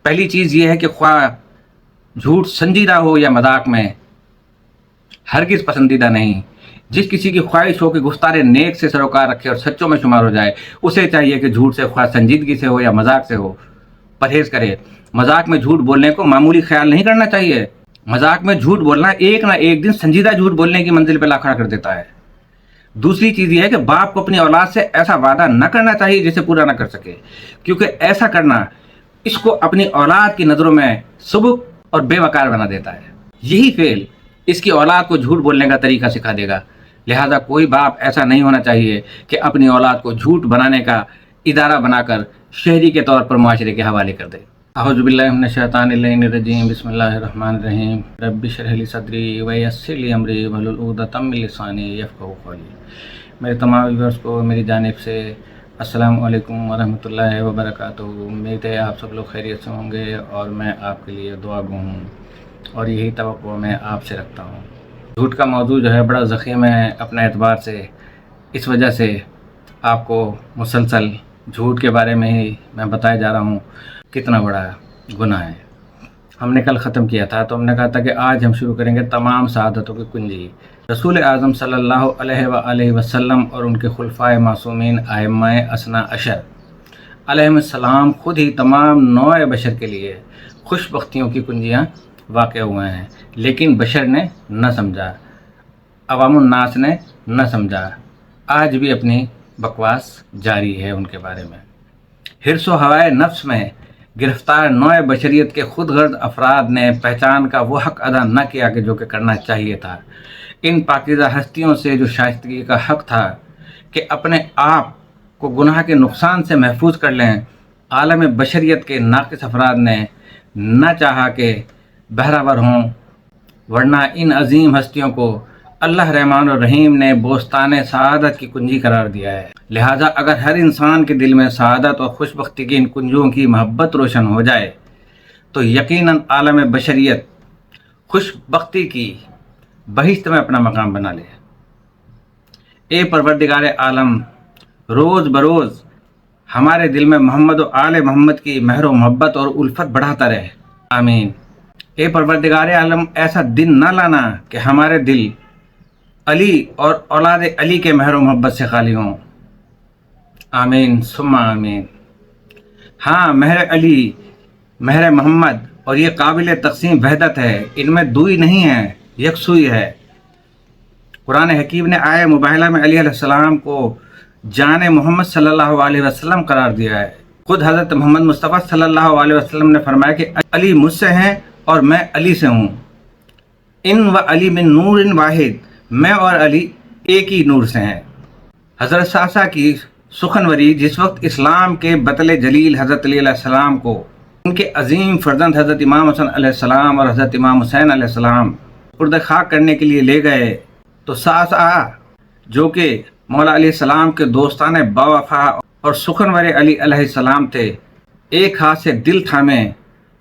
پہلی چیز یہ ہے کہ خواہ جھوٹ سنجیدہ ہو یا مذاق میں ہرگز پسندیدہ نہیں۔ جس کسی کی خواہش ہو کہ گفتار نیک سے سروکار رکھے اور سچوں میں شمار ہو جائے، اسے چاہیے کہ جھوٹ سے خواہ سنجیدگی سے ہو یا مذاق سے ہو پرہیز کرے۔ مذاق میں جھوٹ بولنے کو معمولی خیال نہیں کرنا چاہیے۔ مذاق میں جھوٹ بولنا ایک نہ ایک دن سنجیدہ جھوٹ بولنے کی منزل پہ لا کھڑا کر دیتا ہے۔ دوسری چیز یہ ہے کہ باپ کو اپنی اولاد سے ایسا وعدہ نہ کرنا چاہیے جسے پورا نہ کر سکے، کیونکہ ایسا کرنا اس کو اپنی اولاد کی نظروں میں سبک اور بے وقار بنا دیتا ہے۔ یہی فعل اس کی اولاد کو جھوٹ بولنے کا طریقہ سکھا دے گا۔ لہذا کوئی باپ ایسا نہیں ہونا چاہیے کہ اپنی اولاد کو جھوٹ بنانے کا ادارہ بنا کر شہری کے طور پر معاشرے کے حوالے کر دے۔ اعوذ باللہ من الشیطان اللعین الرجیم، بسم اللہ الرحمن الرحیم۔ رب اشرح لی صدری ویسر لی امری واحلل عقدۃ من لسانی یفقہوا قولی۔ میرے تمام ویورز کو میری جانب سے السلام علیکم ورحمۃ اللہ وبرکاتہ۔ امید ہے آپ سب لوگ خیریت سے ہوں گے اور میں آپ کے لیے دعا گو ہوں، اور یہی توقع میں آپ سے رکھتا ہوں۔ جھوٹ کا موضوع جو ہے بڑا ضخیم ہے اپنے اعتبار سے، اس وجہ سے آپ کو مسلسل جھوٹ کے بارے میں ہی میں بتایا جا رہا ہوں کتنا بڑا گناہ ہے۔ ہم نے کل ختم کیا تھا تو ہم نے کہا تھا کہ آج ہم شروع کریں گے تمام سعادتوں کی کنجی۔ رسول اعظم صلی اللہ علیہ وآلہ وسلم اور ان کے خلفائے معصومین ائمہ اثنا عشر علیہم السلام خود ہی تمام نوع بشر کے لیے خوش بختیوں کی کنجیاں واقع ہوئے ہیں، لیکن بشر نے نہ سمجھا، عوام الناس نے نہ سمجھا، آج بھی اپنی بکواس جاری ہے ان کے بارے میں۔ حرص و ہوائے نفس میں گرفتار نوع بشریت کے خود غرض افراد نے پہچان کا وہ حق ادا نہ کیا کہ جو کہ کرنا چاہیے تھا۔ ان پاکیزہ ہستیوں سے جو شائستگی کا حق تھا کہ اپنے آپ کو گناہ کے نقصان سے محفوظ کر لیں، عالم بشریت کے ناقص افراد نے نہ چاہا کہ بہرہور ہوں، ورنہ ان عظیم ہستیوں کو اللہ رحمان الرحیم نے بوستان سعادت کی کنجی قرار دیا ہے۔ لہٰذا اگر ہر انسان کے دل میں سعادت اور خوش بختی کی ان کنجوں کی محبت روشن ہو جائے تو یقیناً عالم بشریت خوش بختی کی بہشت میں اپنا مقام بنا لے۔ اے پروردگار عالم، روز بروز ہمارے دل میں محمد و آل محمد کی مہر و محبت اور الفت بڑھاتا رہے، آمین۔ اے پروردگار عالم، ایسا دن نہ لانا کہ ہمارے دل علی اور اولاد علی کے مہر و محبت سے خالی ہوں، آمین ثم آمین۔ ہاں، مہر علی، مہر محمد اور یہ قابل تقسیم وحدت ہے، ان میں دوئی نہیں ہے، یکسوئی ہے۔ قرآن حکیم نے آیہ مباہلہ میں علی علیہ السلام کو جان محمد صلی اللہ علیہ وسلم قرار دیا ہے۔ خود حضرت محمد مصطفیٰ صلی اللہ علیہ وسلم نے فرمایا کہ علی مجھ سے ہیں اور میں علی سے ہوں، ان و علی من نور واحد، میں اور علی ایک ہی نور سے ہیں۔ حضرت صاصا کی سخنوری جس وقت اسلام کے بطل جلیل حضرت علی علیہ السلام کو ان کے عظیم فرزند حضرت امام حسن علیہ السلام اور حضرت امام حسین علیہ السلام سپرد خاک کرنے کے لیے لے گئے تو صاصا جو کہ مولا علیہ السلام کے دوستان باوفا اور سخنور علی علیہ السلام تھے، ایک ہاتھ سے دل تھامے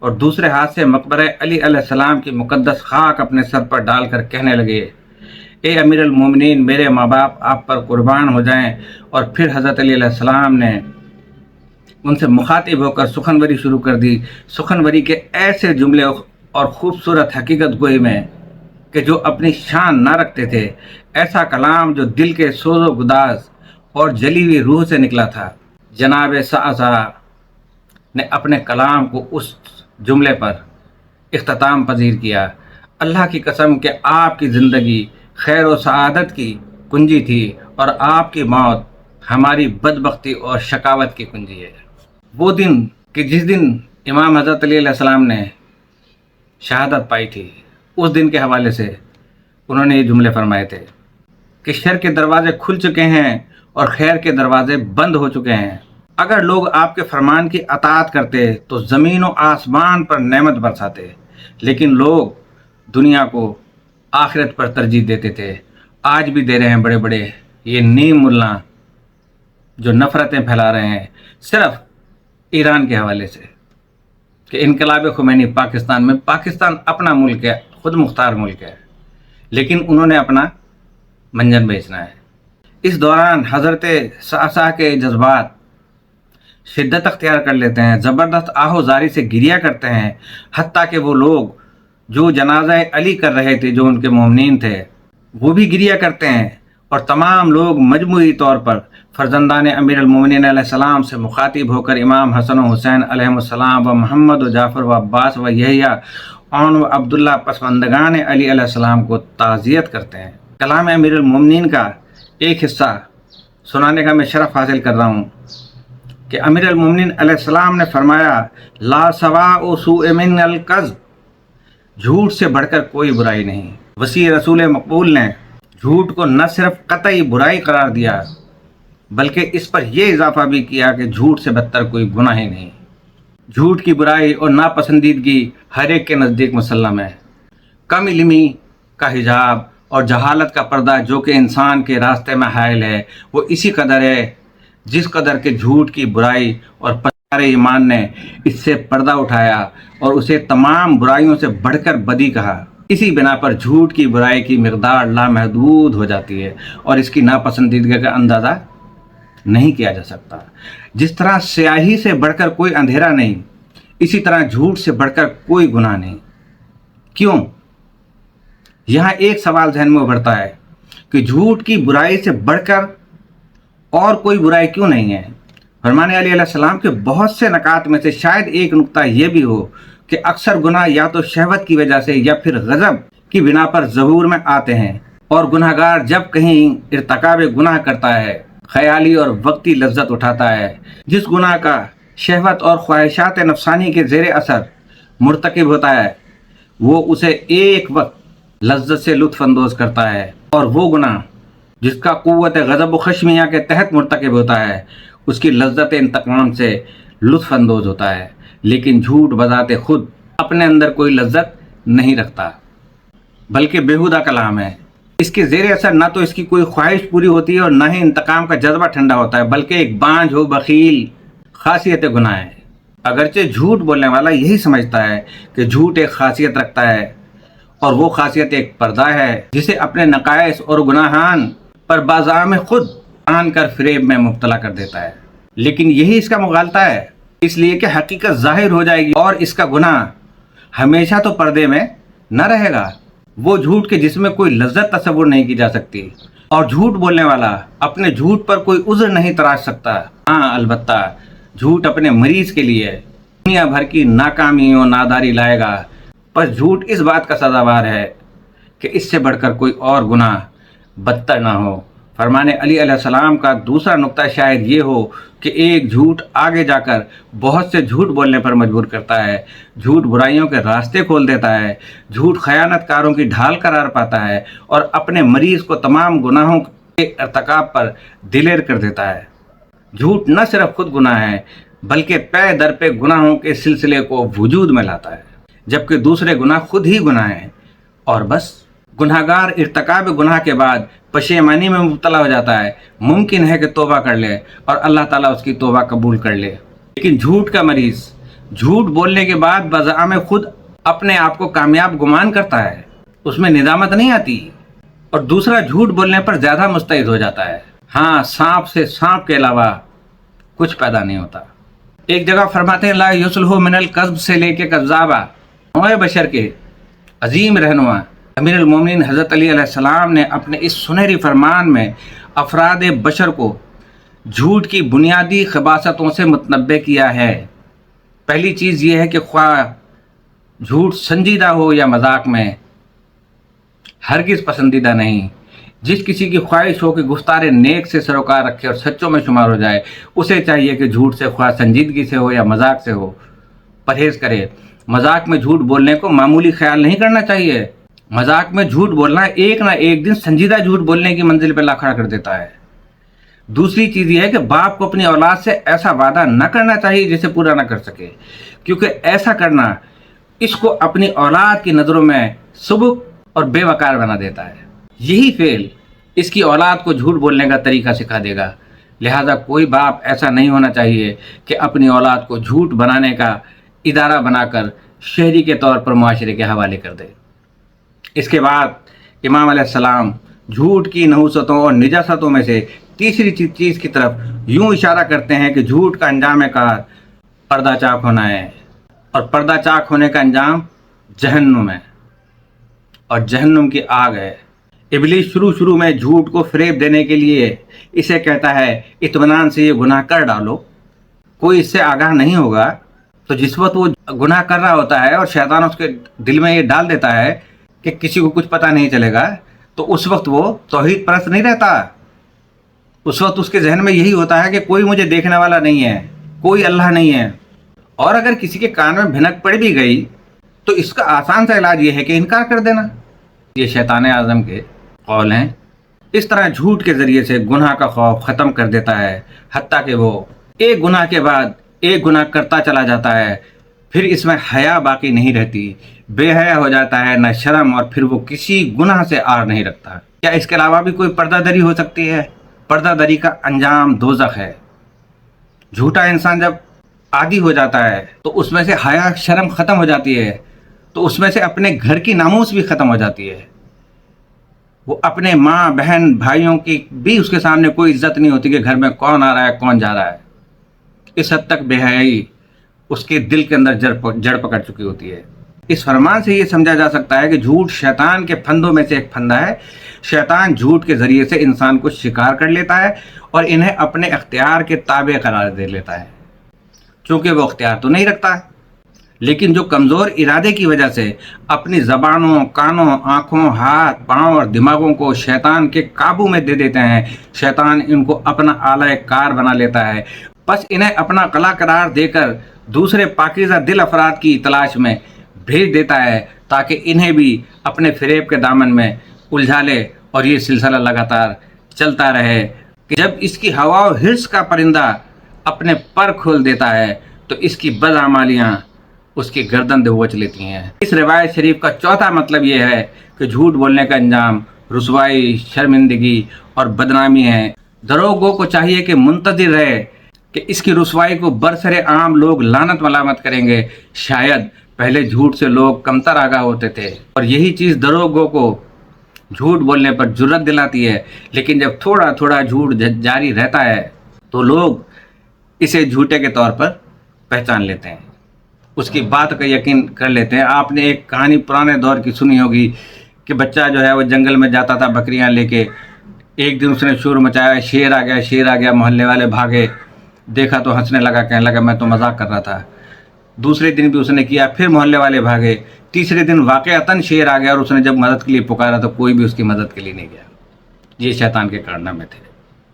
اور دوسرے ہاتھ سے مقبرہ علی علیہ السلام کی مقدس خاک اپنے سر پر ڈال کر کہنے لگے، اے امیر المومنین، میرے ماں باپ آپ پر قربان ہو جائیں۔ اور پھر حضرت علی علیہ السلام نے ان سے مخاطب ہو کر سخنوری شروع کر دی، سخنوری کے ایسے جملے اور خوبصورت حقیقت گوئی میں کہ جو اپنی شان نہ رکھتے تھے، ایسا کلام جو دل کے سوز و گداز اور جلی ہوئی روح سے نکلا تھا۔ جناب صاصا نے اپنے کلام کو اس جملے پر اختتام پذیر کیا، اللہ کی قسم کہ آپ کی زندگی خیر و سعادت کی کنجی تھی اور آپ کی موت ہماری بدبختی اور شقاوت کی کنجی ہے۔ وہ دن کہ جس دن امام حضرت علی علیہ السلام نے شہادت پائی تھی، اس دن کے حوالے سے انہوں نے یہ جملے فرمائے تھے کہ شر کے دروازے کھل چکے ہیں اور خیر کے دروازے بند ہو چکے ہیں۔ اگر لوگ آپ کے فرمان کی اطاعت کرتے تو زمین و آسمان پر نعمت برساتے، لیکن لوگ دنیا کو آخرت پر ترجیح دیتے تھے، آج بھی دے رہے ہیں بڑے بڑے یہ نیم ملا جو نفرتیں پھیلا رہے ہیں صرف ایران کے حوالے سے کہ انقلاب خمینی پاکستان اپنا ملک ہے، خود مختار ملک ہے، لیکن انہوں نے اپنا منجن بیچنا ہے۔ اس دوران حضرت صاصا کے جذبات शिद्दत अख्तियार कर लेते हैं, ज़बरदस्त आहोजारी से गिरिया करते हैं, हत्ता कि वो लोग जो जनाजा अली कर रहे थे, जो उनके मोमिनीन थे, वो भी गिरिया करते हैं। और तमाम लोग मजमूई तौर पर फर्जंदान अमीर अलमोमिनीन अलैहिस्सलाम से मुखातिब होकर इमाम हसन व हुसैन अलैहिस्सलाम व मोहम्मद व जाफ़र व अब्बास व यहया और व अब्दुल्ला पसमंदगान अली अलैहिस्सलाम को ताज़ियत करते हैं। कलाम अमीर अलमोमिनीन का एक हिस्सा सुनाने का मैं शरफ़ हासिल कर रहा हूँ कि अमीर अलमोमिनीन अलैहिस्सलाम ने फरमाया, ला सवाउ सूअ मिनल कज़्ब, झूठ से बढ़कर कोई बुराई नहीं। वसी रसूल मकबूल ने झूठ को न सिर्फ कतई बुराई करार दिया बल्कि इस पर यह इजाफा भी किया कि झूठ से बदतर कोई गुनाह ही नहीं। झूठ की बुराई और नापसंदीदगी हर एक के नज़दीक मुसल्लम है। कम इल्मी का हिजाब और जहालत का पर्दा जो कि इंसान के रास्ते में हायल है, वो इसी कदर है जिस कदर के झूठ की बुराई और पसारे ईमान ने इससे पर्दा उठाया और उसे तमाम बुराइयों से बढ़कर बदी कहा। इसी बिना पर झूठ की बुराई की मिक़दार लामहदूद हो जाती है और इसकी नापसंदीदगी का अंदाज़ा नहीं किया जा सकता। जिस तरह स्याही से बढ़कर कोई अंधेरा नहीं, इसी तरह झूठ से बढ़कर कोई गुनाह नहीं। क्यों? यहाँ एक सवाल जहन में उभरता है कि झूठ की बुराई से बढ़कर और कोई बुराई क्यों नहीं है। फरमान अली अलैहिस्सलाम के बहुत से नकात में से शायद एक नुक्ता यह भी हो कि अक्सर गुनाह या तो शहवत की वजह से या फिर गज़ब की बिना पर ज़हूर में आते हैं, और गुनहगार जब कहीं इर्तिकाब गुनाह करता है, ख्याली और वक्ती लज्जत उठाता है, जिस गुनाह का शहवत और ख्वाहिशात नफसानी के ज़ेर असर मुर्तकिब होता है, वो उसे एक वक्त लज्जत से लुत्फ़ अंदोज़ करता है, और वो गुनाह जिसका क़ुव्वत गज़ब व खश्मिया के तहत मुर्तकिब होता है, उसकी लज्जत इंतकाम से लुत्फ़ अंदोज़ होता है। लेकिन झूठ बज़ाते खुद अपने अंदर कोई लज्जत नहीं रखता बल्कि बेहुदा कलाम है। इसके ज़ेर असर ना तो इसकी कोई ख्वाहिश पूरी होती है और ना ही इंतकाम का जज्बा ठंडा होता है, बल्कि एक बांझ हो बखील खासियत गुनाह है। अगरचे झूठ बोलने वाला यही समझता है कि झूठ एक खासियत रखता है और वो खासियत एक पर्दा है जिसे अपने नकाइस और गुनाहान पर बाज़ाम खुद आन कर फ़रेब में मुब्तला कर देता है। लेकिन यही इसका मुगालता है, इसलिए कि हकीकत ज़ाहिर हो जाएगी और इसका गुनाह हमेशा तो पर्दे में न रहेगा। वो झूठ के जिसमें कोई लज्जत तस्वुर नहीं की जा सकती, और झूठ बोलने वाला अपने झूठ पर कोई उज़्र नहीं तराश सकता। हाँ, अलबत्ता झूठ अपने मरीज़ के लिए दुनिया भर की नाकामी और नादारी लाएगा, पर झूठ इस बात का सज़ावार है कि इससे बढ़कर कोई और गुनाह बदतर ना हो। फरमाने अली अलैहिस्सलाम का दूसरा नुक्ता शायद ये हो कि एक झूठ आगे जाकर बहुत से झूठ बोलने पर मजबूर करता है। झूठ बुराइयों के रास्ते खोल देता है, झूठ खयानतकारों की ढाल करार पाता है और अपने मरीज़ को तमाम गुनाहों के इर्तिकाब पर दिलेर कर देता है। झूठ न सिर्फ खुद गुनाह है बल्कि पे दर पे गुनाहों के सिलसिले को वजूद में लाता है, जबकि दूसरे गुनाह खुद ही गुनाह हैं। और बस गुनहगार इर्तिकाब गुनाह के बाद पशेमानी में मुब्तला हो जाता है। मुमकिन है कि तौबा कर ले और अल्लाह ताला उसकी तौबा कबूल कर ले, लेकिन झूठ का मरीज़ झूठ बोलने के बाद बज़ाम खुद अपने आप को कामयाब गुमान करता है, उसमें निदामत नहीं आती और दूसरा झूठ बोलने पर ज़्यादा मुस्तैद हो जाता है। हाँ, सांप से सांप के अलावा कुछ पैदा नहीं होता। एक जगह फरमाते हैं, ला युस्लहु मिनल कज़्ब से लेके कज़्ज़ाबा, नौए बशर के अजीम रहनुमा अमीर अलमोमिनीन हज़रत अली अलैहिस्सलाम ने अपने इस सुनहरी फरमान में अफराद बशर को झूठ की बुनियादी खबासतों से मुतनब्बे किया है। पहली चीज़ ये है कि ख्वाह झूठ संजीदा हो या मजाक में, हरगिज़ पसंदीदा नहीं। जिस किसी की ख्वाहिश हो कि गुफ्तार नेक से सरोकार रखे और सच्चों में शुमार हो जाए, उसे चाहिए कि झूठ से ख्वाह संजीदगी से हो या मजाक से हो, परहेज़ करे। मजाक में झूठ बोलने को मामूली ख्याल नहीं करना चाहिए। मजाक में झूठ बोलना एक ना एक दिन संजीदा झूठ बोलने की मंजिल पर ला खड़ा कर देता है। दूसरी चीज़ यह है कि बाप को अपनी औलाद से ऐसा वादा न करना चाहिए जिसे पूरा ना कर सके, क्योंकि ऐसा करना इसको अपनी औलाद की नज़रों में सुबुक और बेवकार बना देता है। यही फेल इसकी औलाद को झूठ बोलने का तरीका सिखा देगा। लिहाजा कोई बाप ऐसा नहीं होना चाहिए कि अपनी औलाद को झूठ बनाने का इदारा बनाकर शहरी के तौर पर मुआशरे के हवाले कर दे। इसके बाद इमाम अलैहिस्सलाम झूठ की नहुसतों और निजासतों में से तीसरी चीज की तरफ यूं इशारा करते हैं कि झूठ का अंजाम कार पर्दा चाक होना है, और पर्दा चाक होने का अंजाम जहन्नुम है, और जहन्नुम की आग है। इबलीस शुरू में झूठ को फरेब देने के लिए इसे कहता है इत्मीनान से ये गुनाह कर डालो, कोई इससे आगाह नहीं होगा। तो जिस वक्त वो गुनाह कर रहा होता है और शैतान उसके दिल में ये डाल देता है कि किसी को कुछ पता नहीं चलेगा, तो उस वक्त वो तौहीद परस्त नहीं रहता। उस वक्त उसके जहन में यही होता है कि कोई मुझे देखने वाला नहीं है, कोई अल्लाह नहीं है। और अगर किसी के कान में भिनक पड़ भी गई तो इसका आसान सा इलाज ये है कि इनकार कर देना। ये शैतान आज़म के कौल हैं। इस तरह झूठ के ज़रिए से गुनाह का खौफ ख़त्म कर देता है, हत्ता कि वो एक गुनाह के बाद एक गुनाह करता चला जाता है, फिर इसमें हया बाकी नहीं रहती, बेहया हो जाता है, न शर्म, और फिर वो किसी गुनाह से आर नहीं रखता। क्या इसके अलावा भी कोई पर्दादरी हो सकती है? पर्दादरी का अंजाम दोज़ख है। झूठा इंसान जब आदी हो जाता है तो उसमें से हया शर्म ख़त्म हो जाती है, तो उसमें से अपने घर की नामूस भी ख़त्म हो जाती है। वो अपने माँ बहन भाइयों की भी उसके सामने कोई इज्जत नहीं होती कि घर में कौन आ रहा है कौन जा रहा है। इस हद तक बेहयाई उसके दिल के अंदर जड़ पकड़ चुकी होती है। इस फरमान से ये समझा जा सकता है कि झूठ शैतान के फंदों में से एक फंदा है। शैतान झूठ के ज़रिए से इंसान को शिकार कर लेता है और इन्हें अपने अख्तियार के ताबे करार दे लेता है, चूँकि वो अख्तियार तो नहीं रखता, लेकिन जो कमज़ोर इरादे की वजह से अपनी ज़बानों, कानों, आँखों, हाथ, पाँव और दिमागों को शैतान के काबू में दे देते हैं। शैतान इनको अपना आला कार बना लेता है। बस इन्हें अपना कला करार देकर दूसरे पाकीज़ा दिल अफराद की तलाश में भेज देता है, ताकि इन्हें भी अपने फ़रेब के दामन में उलझा ले, और ये सिलसिला लगातार चलता रहे कि जब इसकी हवा और हिर्स का परिंदा अपने पर खोल देता है तो इसकी बदआमालियाँ उसकी गर्दन दबोच लेती हैं। इस रिवायत शरीफ का चौथा मतलब ये है कि झूठ बोलने का अंजाम रुसवाई, शर्मिंदगी और बदनामी है। दरोगों को चाहिए कि मुंतज़िर रहे कि इसकी रुसवाई को बरसरे आम लोग लानत मलामत करेंगे। शायद पहले झूठ से लोग कमतर आगाह होते थे और यही चीज़ दरोगों को झूठ बोलने पर जुर्रत दिलाती है, लेकिन जब थोड़ा थोड़ा झूठ जारी रहता है तो लोग इसे झूठे के तौर पर पहचान लेते हैं, उसकी बात का यकीन कर लेते हैं। आपने एक कहानी पुराने दौर की सुनी होगी कि बच्चा जो है वो जंगल में जाता था बकरियां लेके। एक दिन उसने शोर मचाया, शेर आ गया, शेर आ गया। मोहल्ले वाले भागे, देखा तो हंसने लगा, कहने लगा मैं तो मजाक कर रहा था। दूसरे दिन भी उसने किया, फिर मोहल्ले वाले भागे। तीसरे दिन वाक़अतन शेर आ गया और उसने जब मदद के लिए पुकारा तो कोई भी उसकी मदद के लिए नहीं गया। ये शैतान के कारनामे थे।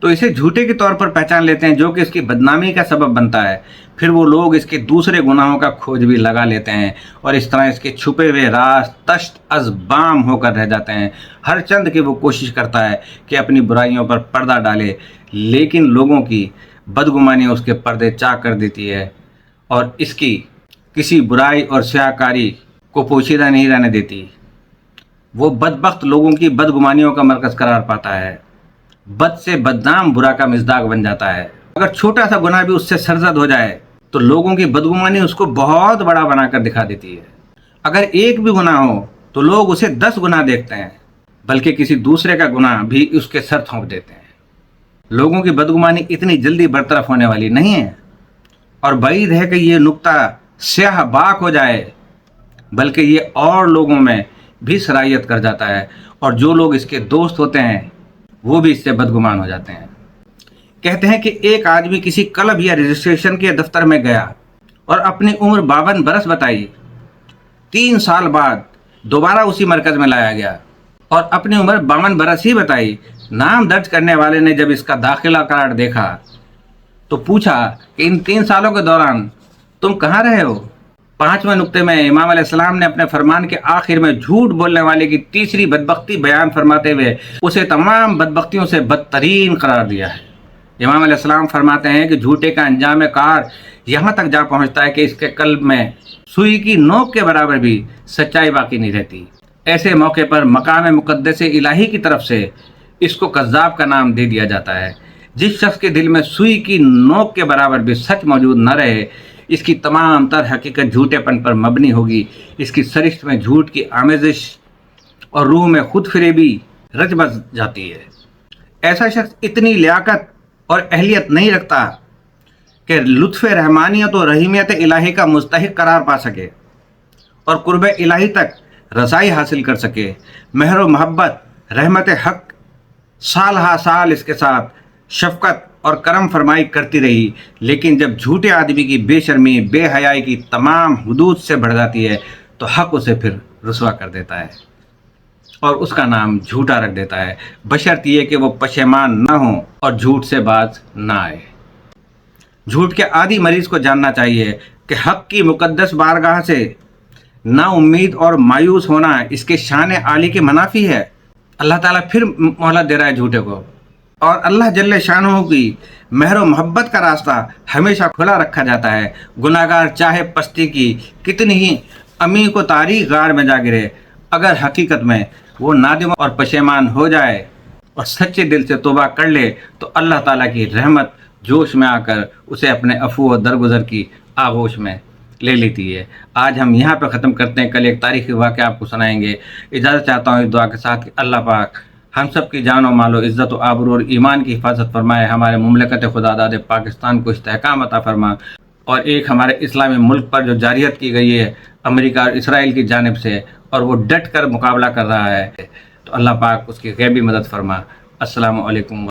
तो इसे झूठे के तौर पर पहचान लेते हैं, जो कि इसकी बदनामी का सबब बनता है। फिर वो लोग इसके दूसरे गुनाहों का खोज भी लगा लेते हैं और इस तरह इसके छुपे हुए राज तश्त अज़बाम होकर रह जाते हैं। हर चंद की वो कोशिश करता है कि अपनी बुराइयों पर पर्दा डाले, लेकिन लोगों की बदगुमानी उसके पर्दे चाक कर देती है और इसकी किसी बुराई और स्याहकारी को पोशीदा नहीं रहने देती। वो बदबख्त लोगों की बदगुमानियों का मरकज़ करार पाता है। बद से बदनाम बुरा का मिज़दाक बन जाता है। अगर छोटा सा गुनाह भी उससे सरजद हो जाए तो लोगों की बदगुमानी उसको बहुत बड़ा बनाकर दिखा देती है। अगर एक भी गुनाह हो तो लोग उसे 10 गुनाह देखते हैं, बल्कि किसी दूसरे का गुनाह भी उसके सर थोप देते हैं। लोगों की बदगुमानी इतनी जल्दी बरतरफ होने वाली नहीं है और बईद है कि ये नुक्ता स्याह बाक हो जाए, बल्कि ये और लोगों में भी सराहियत कर जाता है और जो लोग इसके दोस्त होते हैं वो भी इससे बदगुमान हो जाते हैं। कहते हैं कि एक आदमी किसी क्लब या रजिस्ट्रेशन के दफ्तर में गया और अपनी उम्र 52 बरस बताई। 3 साल बाद दोबारा उसी मरकज़ में लाया गया और अपनी उम्र 52 बरस ही बताई। नाम दर्ज करने वाले ने जब इसका दाखिला कार्ड देखा तो पूछा कि इन 3 सालों के दौरान तुम कहाँ रहे हो? 5वें नुक्ते में इमाम अलैहिस्सलाम ने अपने फरमान के आखिर में झूठ बोलने वाले की तीसरी बदबख्ती बयान फरमाते हुए उसे तमाम बदबख्तियों से बदतरीन करार दिया है। इमाम अलैहिस्सलाम फरमाते हैं कि झूठे का अंजाम कार यहाँ तक जा पहुँचता है कि इसके कल्ब में सुई की नोक के बराबर भी सच्चाई बाकी नहीं रहती। ऐसे मौके पर मकाम मुक़द्दस इलाही की तरफ से इसको कज़्ज़ाब का नाम दे दिया जाता है। जिस शख्स के दिल में सुई की नोक के बराबर भी सच मौजूद न रहे, इसकी तमाम तर हकीकत झूठेपन पर मबनी होगी। इसकी सरिश्त में झूठ की आमेज़िश और रूह में खुद फरेबी रच बस जाती है। ایسا شخص اتنی لیاقت اور اہلیت نہیں رکھتا کہ لطف رحمانیت و رحیمیت الہی کا مستحق قرار پا سکے اور قرب الہی تک رسائی حاصل کر سکے۔ مہر و محبت رحمت حق سال ہا سال اس کے ساتھ شفقت اور کرم فرمائی کرتی رہی، لیکن جب جھوٹے آدمی کی بے شرمی بے حیائی کی تمام حدود سے بڑھ جاتی ہے تو حق اسے پھر رسوا کر دیتا ہے اور اس کا نام جھوٹا رکھ دیتا ہے، بشرط یہ کہ وہ پشیمان نہ ہوں اور جھوٹ سے باز نہ آئے۔ جھوٹ کے عادی مریض کو جاننا چاہیے کہ حق کی مقدس بارگاہ سے نا امید اور مایوس ہونا اس کے شان عالی کے منافی ہے۔ اللہ تعالیٰ پھر مہلت دے رہا ہے جھوٹے کو، اور اللہ جل شانہ کی مہر و محبت کا راستہ ہمیشہ کھلا رکھا جاتا ہے۔ گناہگار چاہے پستی کی کتنی ہی عمیق و تاریک غار میں جا گرے، اگر حقیقت میں وہ نادم اور پشیمان ہو جائے اور سچے دل سے توبہ کر لے تو اللہ تعالیٰ کی رحمت جوش میں آ کر اسے اپنے عفو و درگزر کی آغوش میں لے لیتی ہے۔ آج ہم یہاں پہ ختم کرتے ہیں، کل ایک تاریخی واقعہ آپ کو سنائیں گے۔ اجازت چاہتا ہوں اس دعا کے ساتھ کہ اللہ پاک ہم سب کی جان و مال و عزت و آبرو اور ایمان کی حفاظت فرمائے، ہمارے مملکت خدا داد پاکستان کو استحکام عطا فرما، اور ایک ہمارے اسلامی ملک پر جو جارحیت کی گئی ہے امریکہ اور اسرائیل کی جانب سے اور وہ ڈٹ کر مقابلہ کر رہا ہے، تو اللہ پاک اس کی غیبی مدد فرما۔ السلام علیکم۔